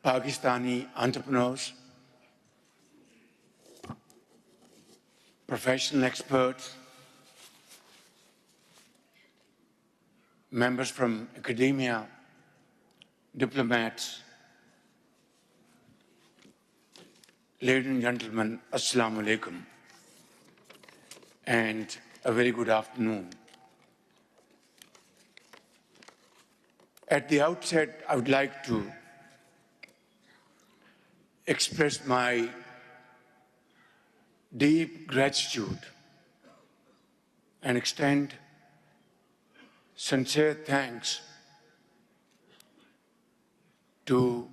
Pakistani entrepreneurs, professional experts, members from academia, diplomats, ladies and gentlemen, Assalamu alaikum, and a very good afternoon. At the outset, I would like to express my deep gratitude and extend sincere thanks to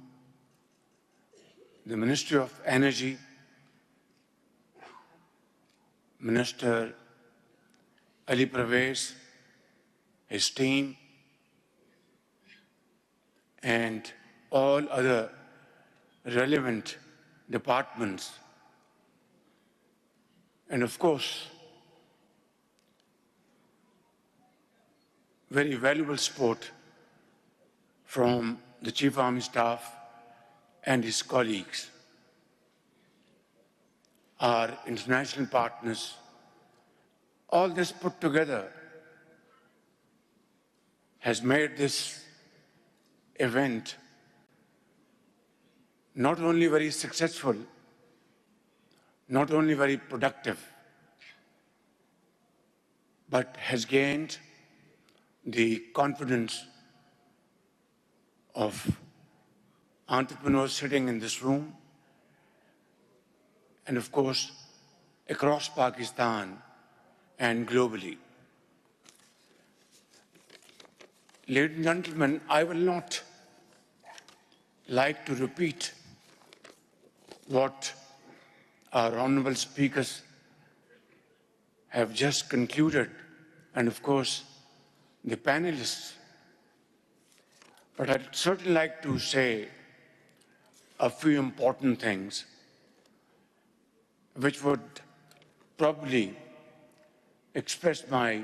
the Ministry of Energy, Minister Ali Parvez, his team, and all other relevant departments, and of course, very valuable support from the Chief Army Staff and his colleagues, our international partners. All this put together has made this event not only very successful, not only very productive, but has gained the confidence of entrepreneurs sitting in this room, and of course, across Pakistan and globally. Ladies and gentlemen, I will not like to repeat what our honorable speakers have just concluded, and of course, the panelists. But I'd certainly like to say a few important things which would probably express my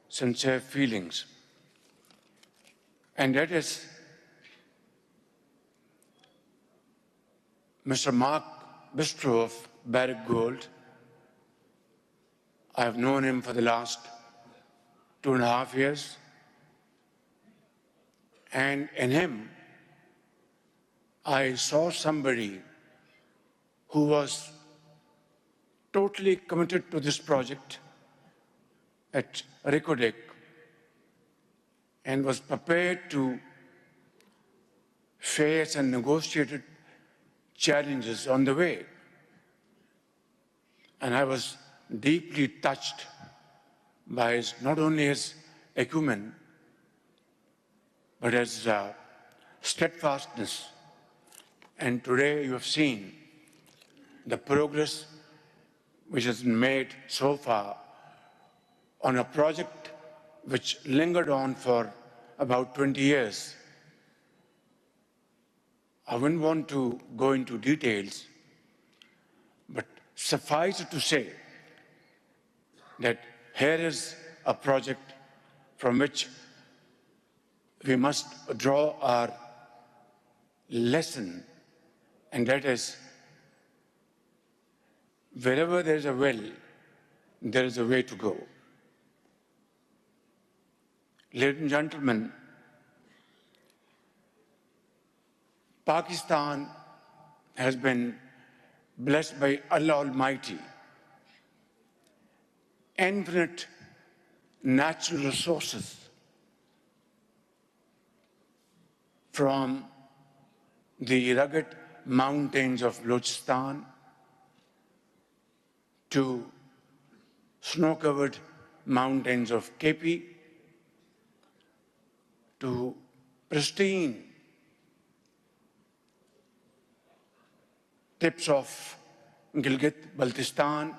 sincere feelings. And that is Mr. Mark Bistro of Barrick Gold. I have known him for the last 2.5 years. And in him, I saw somebody who was totally committed to this project at Reko Diq and was prepared to face and negotiate challenges on the way. And I was deeply touched by not only his acumen, but his steadfastness. And today you have seen the progress which has been made so far on a project which lingered on for about 20 years. I wouldn't want to go into details, but suffice it to say that here is a project from which we must draw our lesson, and that is, wherever there is a will, there is a way to go. Ladies and gentlemen, Pakistan has been blessed by Allah Almighty, infinite natural resources, from the rugged mountains of Balochistan to snow-covered mountains of KP, to pristine tips of Gilgit-Baltistan,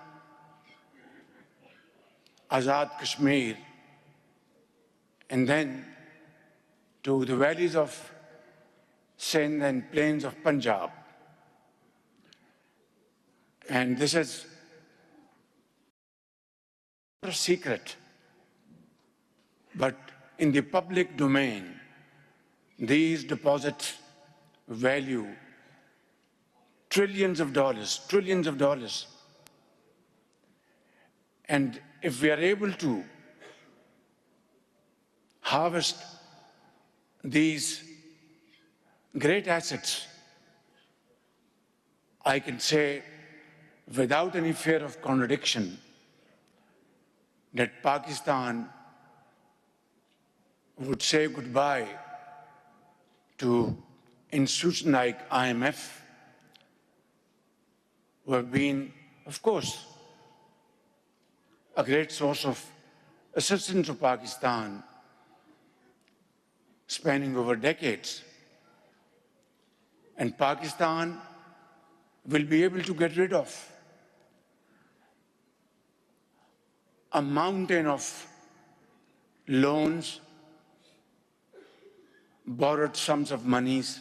Azad Kashmir, and then to the valleys of Sindh and plains of Punjab. And this is not a secret, but in the public domain, these deposits value trillions of dollars, trillions of dollars. And if we are able to harvest these great assets, I can say without any fear of contradiction that Pakistan would say goodbye to institutions like IMF, who have been, of course, a great source of assistance to Pakistan, spanning over decades. And Pakistan will be able to get rid of a mountain of loans, borrowed sums of monies,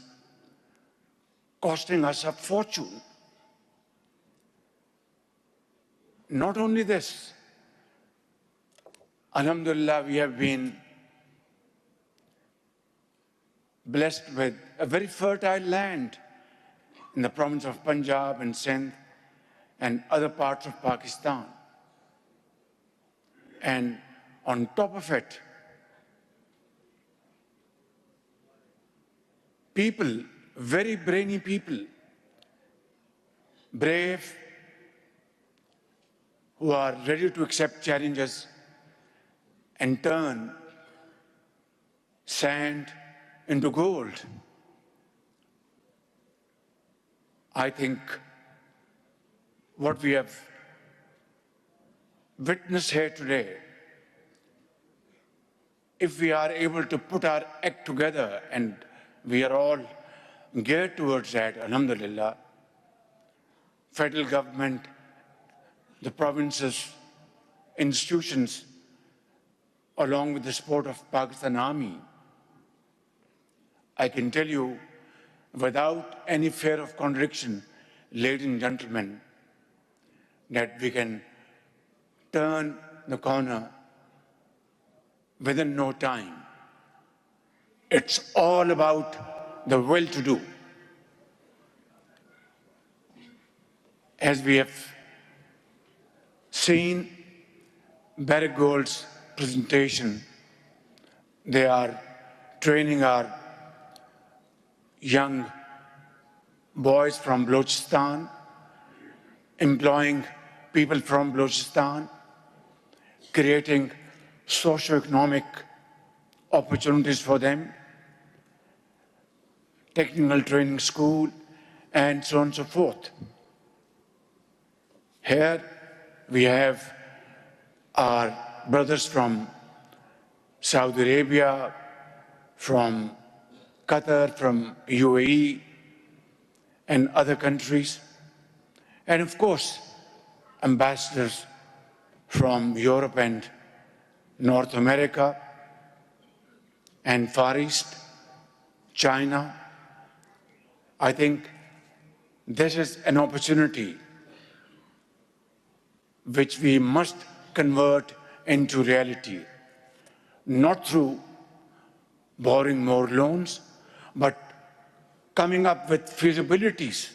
costing us a fortune. Not only this, Alhamdulillah, we have been blessed with a very fertile land in the province of Punjab and Sindh and other parts of Pakistan. And on top of it, people, very brainy people, brave, who are ready to accept challenges and turn sand into gold. I think what we have witnessed here today, if we are able to put our act together, and we are all geared towards that, alhamdulillah, federal government, the provinces, institutions, along with the support of Pakistan Army, I can tell you without any fear of contradiction, ladies and gentlemen, that we can turn the corner within no time. It's all about the will to do. As we have seen Barrick Gold's presentation, they are training our young boys from Balochistan, employing people from Balochistan, creating socio-economic opportunities for them, technical training school, and so on and so forth. Here we have our brothers from Saudi Arabia, from Qatar, from UAE, and other countries, and of course, ambassadors from Europe and North America and Far East, China. I think this is an opportunity which we must convert into reality, not through borrowing more loans, but coming up with feasibilities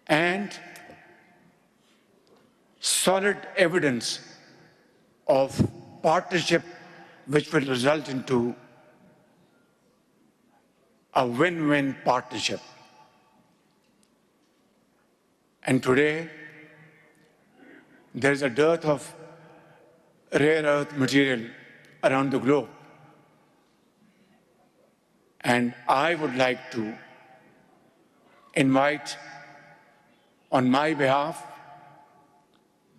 and solid evidence of partnership which will result into a win-win partnership. And today, there is a dearth of rare earth material around the globe. And I would like to invite, on my behalf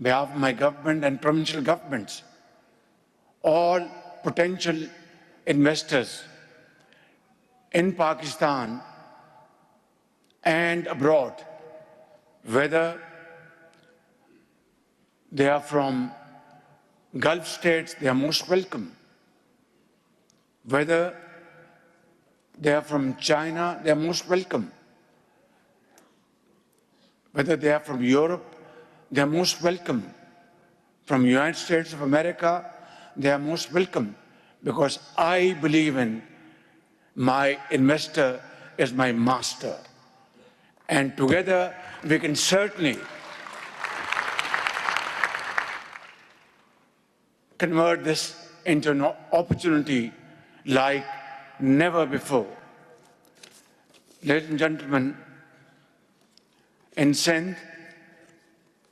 of my government and provincial governments, all potential investors in Pakistan and abroad, whether they are from Gulf states, they are most welcome. Whether they are from China, they are most welcome. Whether they are from Europe, they are most welcome. From United States of America, they are most welcome, because I believe in my investor is my master. And together we can certainly convert this into an opportunity like never before. Ladies and gentlemen, in Sindh,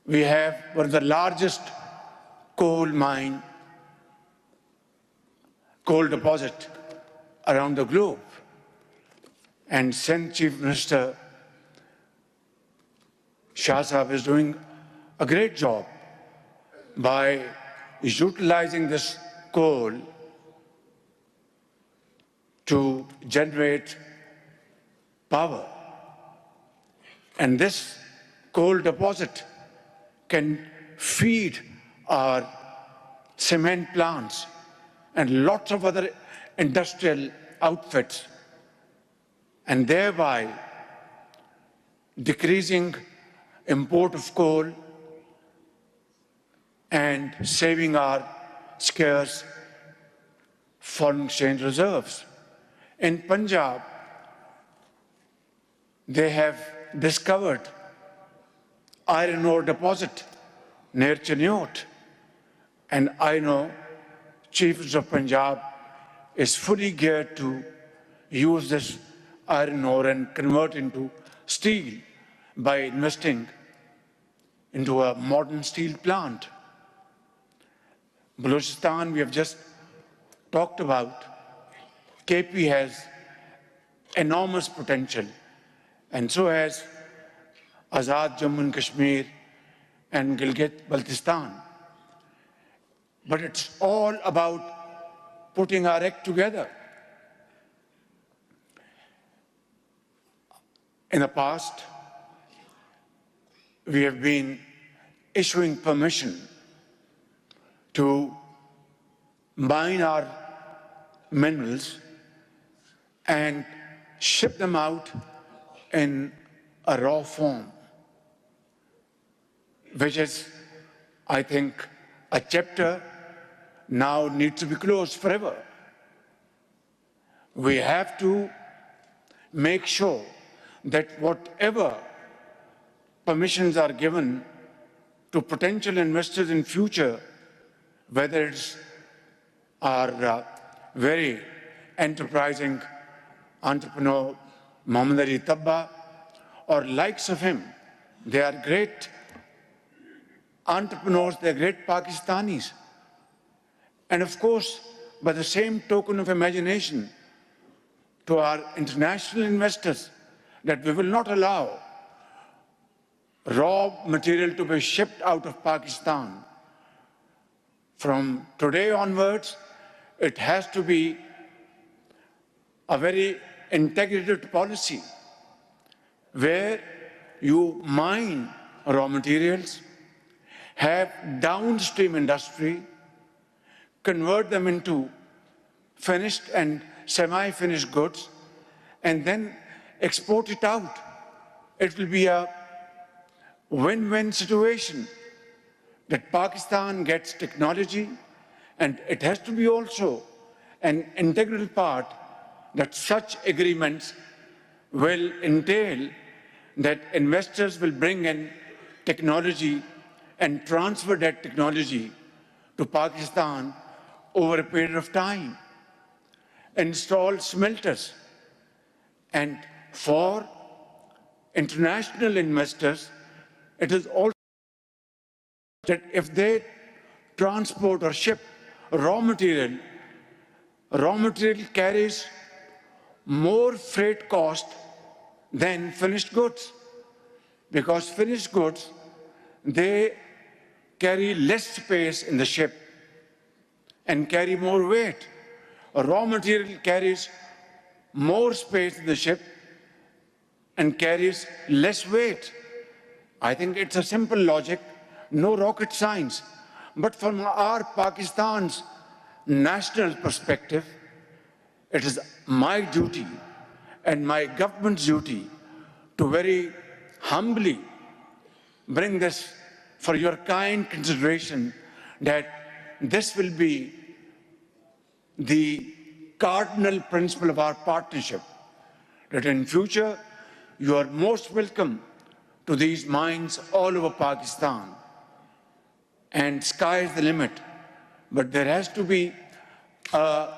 we have one of the largest coal deposit around the globe. And Sindh Chief Minister Shah Sahab is doing a great job by utilizing this coal to generate power. And this coal deposit can feed our cement plants and lots of other industrial outfits, and thereby decreasing import of coal and saving our scarce foreign exchange reserves. In Punjab, they have discovered iron ore deposit near Cheniot, and I know Chief of Punjab is fully geared to use this iron ore and convert into steel by investing into a modern steel plant. Balochistan, we have just talked about. KP has enormous potential, and so has Azad Jammu and Kashmir and Gilgit-Baltistan. But it's all about putting our act together. In the past, we have been issuing permission to mine our minerals and ship them out in a raw form, which is, I think, a chapter now needs to be closed forever. We have to make sure that whatever permissions are given to potential investors in future, whether it's our very enterprising entrepreneur Mohammad Ali Tabba or likes of him, they are great entrepreneurs, they're great Pakistanis. And of course, by the same token of imagination to our international investors, that we will not allow raw material to be shipped out of Pakistan. From today onwards, it has to be a very integrated policy where you mine raw materials, have downstream industry, convert them into finished and semi-finished goods, and then export it out. It will be a win-win situation that Pakistan gets technology, and it has to be also an integral part that such agreements will entail that investors will bring in technology and transfer that technology to Pakistan over a period of time, install smelters. And for international investors, it is also that if they transport or ship raw material carries more freight cost than finished goods, because finished goods, they carry less space in the ship and carry more weight. A raw material carries more space in the ship and carries less weight. I think it's a simple logic, no rocket science. But from our Pakistan's national perspective, it is my duty and my government's duty to very humbly bring this for your kind consideration, that this will be the cardinal principle of our partnership, that in future you are most welcome to these mines all over Pakistan, and sky is the limit. But there has to be a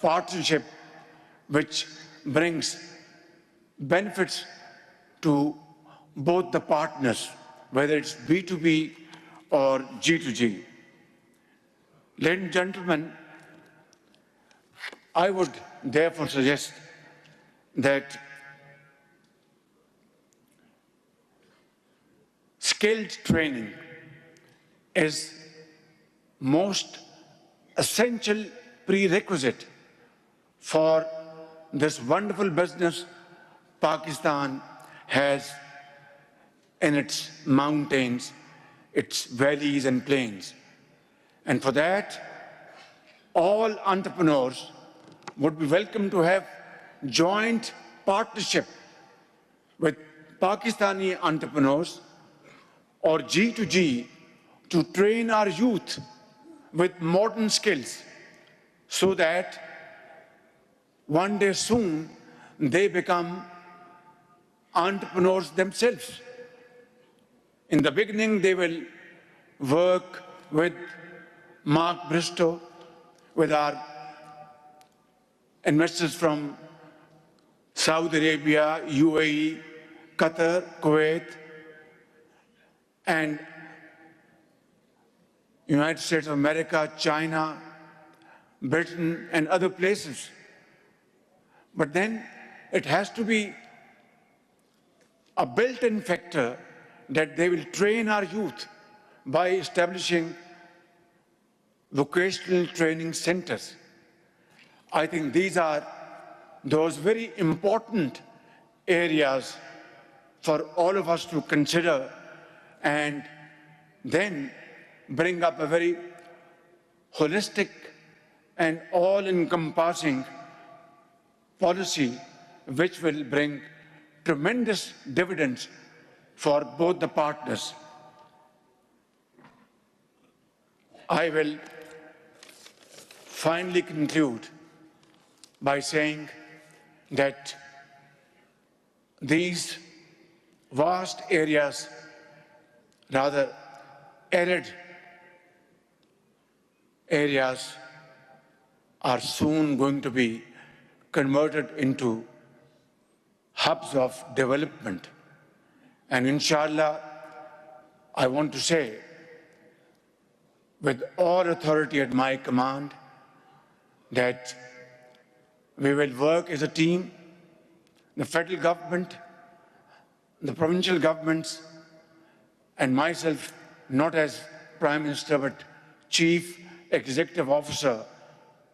partnership which brings benefits to both the partners, whether it's B2B or G2G. Ladies and gentlemen, I would therefore suggest that skilled training is most essential prerequisite for this wonderful business Pakistan has in its mountains, its valleys and plains. And for that, all entrepreneurs would be welcome to have joint partnership with Pakistani entrepreneurs or G2G to train our youth with modern skills so that one day soon they become entrepreneurs themselves. In the beginning, they will work with Mark Bristow, with our investors from Saudi Arabia, UAE, Qatar, Kuwait, and United States of America, China, Britain, and other places. But then it has to be a built-in factor that they will train our youth by establishing vocational training centers. I think these are those very important areas for all of us to consider and then bring up a very holistic and all-encompassing policy which will bring tremendous dividends for both the partners. I will finally conclude by saying that these vast areas, rather arid areas, are soon going to be converted into hubs of development. And inshallah, I want to say, with all authority at my command, that we will work as a team, the federal government, the provincial governments, and myself, not as Prime Minister, but Chief Executive Officer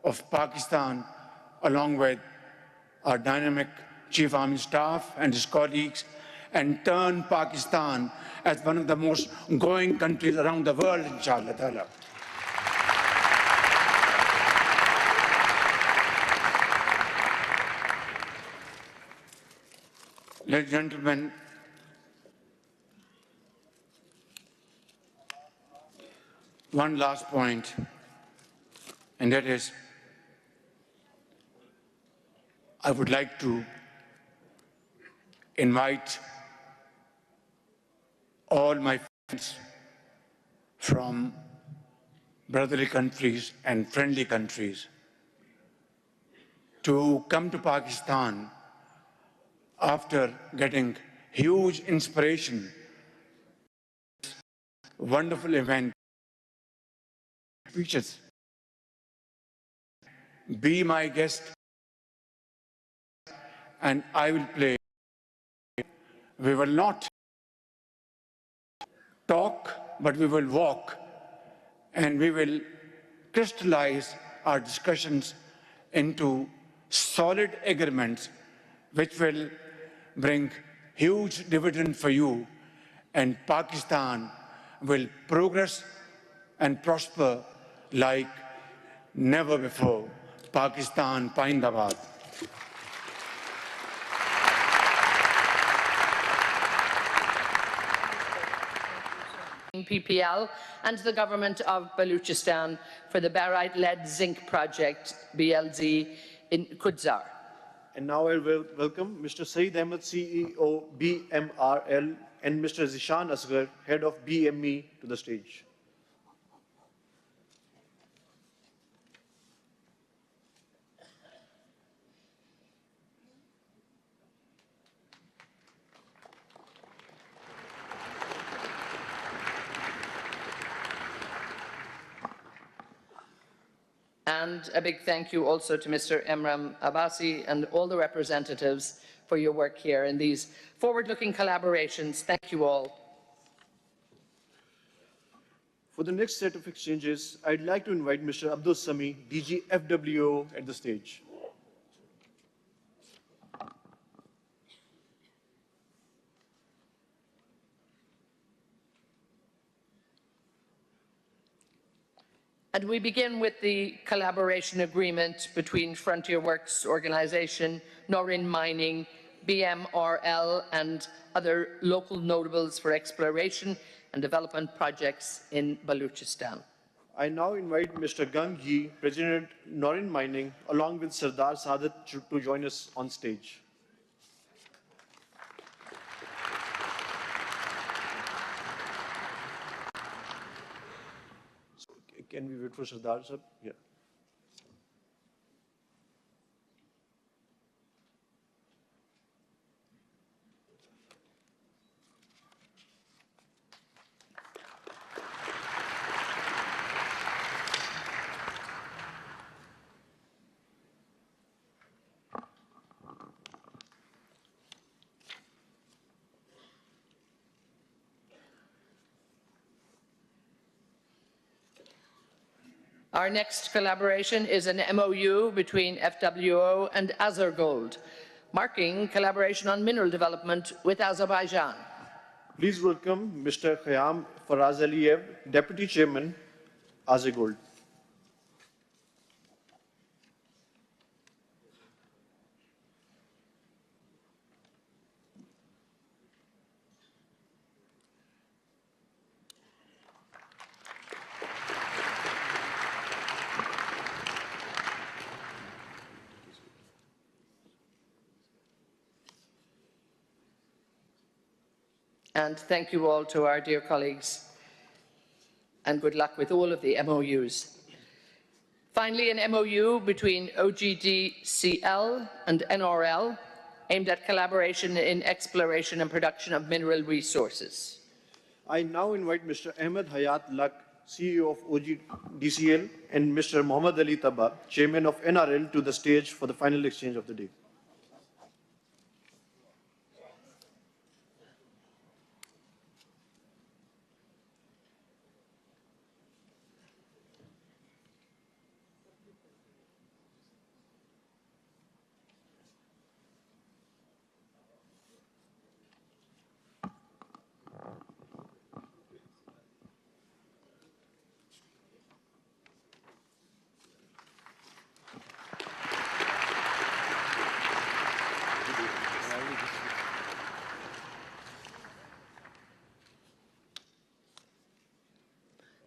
of Pakistan, along with our dynamic Chief Army Staff and his colleagues, and turn Pakistan as one of the most growing countries around the world, inshallah ta'ala. Ladies and gentlemen, one last point, and that is, I would like to invite all my friends from brotherly countries and friendly countries to come to Pakistan after getting huge inspiration, wonderful event, speeches. Be my guest and I will play. We will not talk, but we will walk, and we will crystallize our discussions into solid agreements which will bring huge dividend for you, and Pakistan will progress and prosper like never before. Pakistan Paindabad. PPL and to the government of Baluchistan for the barite lead zinc project, BLZ, in Kudzar. And now I will welcome Mr. Saeed Ahmed, CEO, BMRL, and Mr. Zishan Asghar, Head of BME, to the stage. And a big thank you also to Mr. Emram Abbasi and all the representatives for your work here in these forward-looking collaborations. Thank you all. For the next set of exchanges, I'd like to invite Mr. Abdul Sami, DG FWO, at the stage. And we begin with the collaboration agreement between Frontier Works Organization, Norin Mining, BMRL, and other local notables for exploration and development projects in Balochistan. I now invite Mr. Gang Yi, President Norin Mining, along with Sardar Sadat to join us on stage. So, can we wait for Sardar, sir? Yeah. Our next collaboration is an MOU between FWO and Azergold, marking collaboration on mineral development with Azerbaijan. Please welcome Mr. Khayyam Farazaliyev, Deputy Chairman, Azergold. And thank you all to our dear colleagues, and good luck with all of the MOUs. Finally, an MOU between OGDCL and NRL aimed at collaboration in exploration and production of mineral resources. I now invite Mr. Ahmed Hayat Lak, CEO of OGDCL, and Mr. Muhammad Ali Taba, Chairman of NRL, to the stage for the final exchange of the day.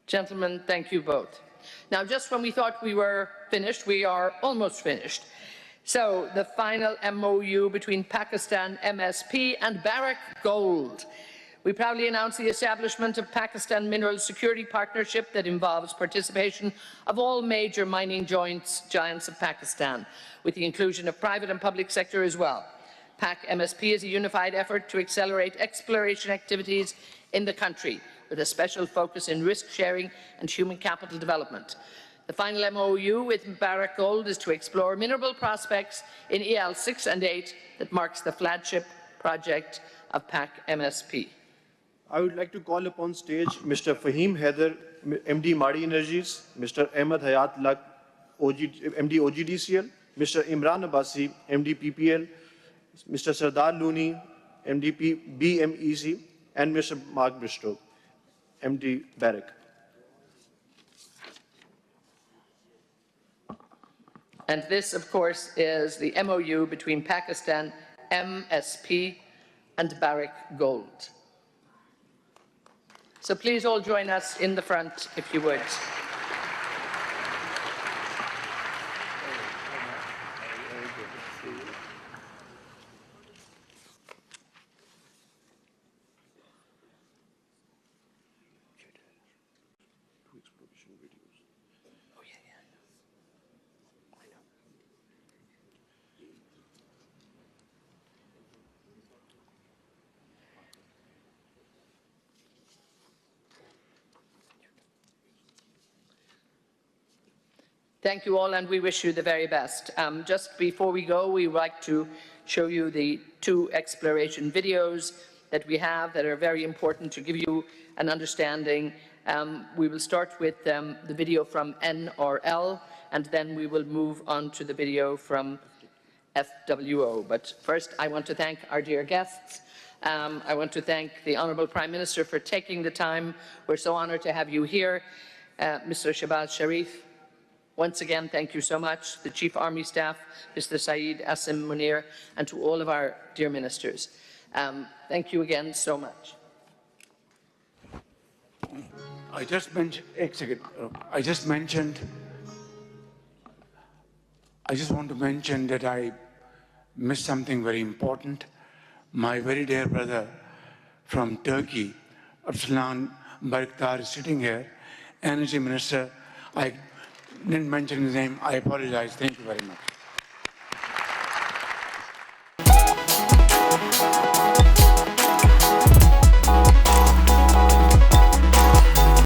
Gentlemen, thank you both. Now, just when we thought we were finished, we are almost finished. So, the final MOU between Pakistan MSP and Barrick Gold. We proudly announce the establishment of Pakistan Mineral Security Partnership that involves participation of all major mining giants of Pakistan, with the inclusion of private and public sector as well. PAC MSP is a unified effort to accelerate exploration activities in the country, with a special focus in risk sharing and human capital development. The final MOU with Barrick Gold is to explore mineral prospects in EL 6 and 8 that marks the flagship project of PAC MSP. I would like to call upon stage Mr. Fahim Haider, MD Madi Energies, Mr. Ahmed Hayat Lak, MD OGDCL, Mr. Imran Abbasi, MD PPL, Mr. Sardar Looney, MD BMEC, and Mr. Mark Bristow, MD Barrick. And this, of course, is the MOU between Pakistan MSP and Barrick Gold. So please all join us in the front, if you would. Thank you all, and we wish you the very best. Just before we go, we would like to show you the 2 exploration videos that we have that are very important to give you an understanding. We will start with the video from NRL, and then we will move on to the video from FWO. But first, I want to thank our dear guests. I want to thank the Honourable Prime Minister for taking the time. We're so honoured to have you here. Mr. Shehbaz Sharif, once again, thank you so much. The Chief Army Staff, Mr. Saeed Asim Munir, and to all of our dear ministers. Thank you again so much. I just mentioned, I just want to mention that I missed something very important. My very dear brother from Turkey, Arslan Bayraktar, is sitting here, Energy Minister. I didn't mention his name. I apologize. Thank you very much.